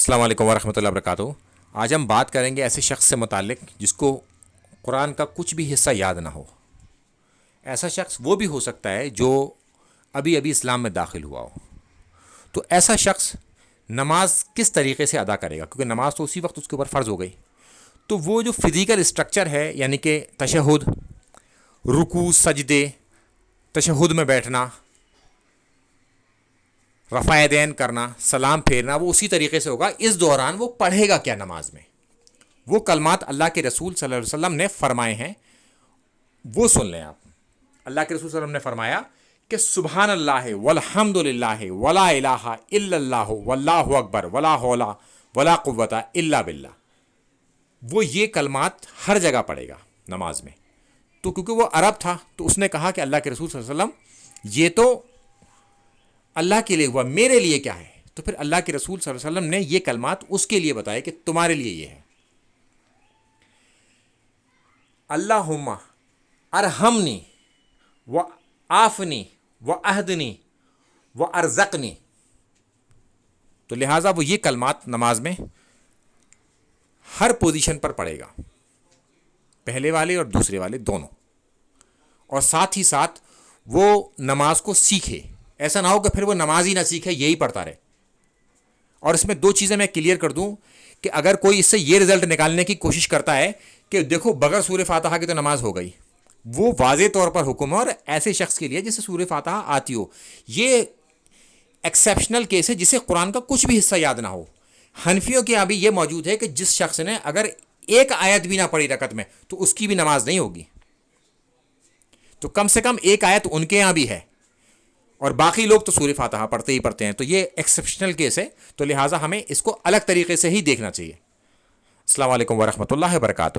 السلام علیکم ورحمۃ اللہ وبرکاتہ۔ آج ہم بات کریں گے ایسے شخص سے متعلق جس کو قرآن کا کچھ بھی حصہ یاد نہ ہو۔ ایسا شخص وہ بھی ہو سکتا ہے جو ابھی اسلام میں داخل ہوا ہو۔ تو ایسا شخص نماز کس طریقے سے ادا کرے گا، کیونکہ نماز تو اسی وقت اس کے اوپر فرض ہو گئی۔ تو وہ جو فزیکل اسٹرکچر ہے، یعنی کہ تشہد، رکوع، سجدے، تشہد میں بیٹھنا، رفع یدین کرنا، سلام پھیرنا، وہ اسی طریقے سے ہوگا۔ اس دوران وہ پڑھے گا کیا نماز میں؟ وہ کلمات اللہ کے رسول صلی اللہ علیہ وسلم نے فرمائے ہیں، وہ سن لیں آپ۔ اللہ کے رسول صلی اللہ علیہ وسلم نے فرمایا کہ سبحان اللہ والحمد للہ ولا الہ الا اللہ واللہ اکبر ولا حول ولا قوت الا باللہ۔ وہ یہ کلمات ہر جگہ پڑھے گا نماز میں۔ تو کیونکہ وہ عرب تھا تو اس نے کہا کہ اللہ کے رسول صلی اللہ علیہ وسلم یہ تو اللہ کے لیے ہوا، میرے لیے کیا ہے؟ تو پھر اللہ کے رسول صلی اللہ علیہ وسلم نے یہ کلمات اس کے لیے بتائے کہ تمہارے لیے یہ ہے۔ اللہم ارحمنی و آفنی و اہدنی و ارزقنی۔ تو لہٰذا وہ یہ کلمات نماز میں ہر پوزیشن پر پڑھے گا، پہلے والے اور دوسرے والے دونوں، اور ساتھ ہی ساتھ وہ نماز کو سیکھے۔ ایسا نہ ہو کہ پھر وہ نماز ہی نہ سیکھے، یہی پڑھتا رہے۔ اور اس میں دو چیزیں میں کلیئر کر دوں کہ اگر کوئی اس سے یہ رزلٹ نکالنے کی کوشش کرتا ہے کہ دیکھو بغیر سورہ فاتحہ کی تو نماز ہو گئی، وہ واضح طور پر حکم ہے، اور ایسے شخص کے لیے جسے سورہ فاتحہ آتی ہو۔ یہ ایکسیپشنل کیس ہے جسے قرآن کا کچھ بھی حصہ یاد نہ ہو۔ حنفیوں کے یہاں بھی یہ موجود ہے کہ جس شخص نے اگر ایک آیت بھی نہ پڑھی رکعت میں تو اس کی بھی نماز نہیں ہوگی۔ تو کم سے کم ایک آیت ان کے یہاں بھی ہے، اور باقی لوگ تو سورہ فاتحہ پڑھتے ہی پڑھتے ہیں۔ تو یہ ایکسیپشنل کیس ہے، تو لہٰذا ہمیں اس کو الگ طریقے سے ہی دیکھنا چاہیے۔ السلام علیکم ورحمۃ اللہ وبرکاتہ۔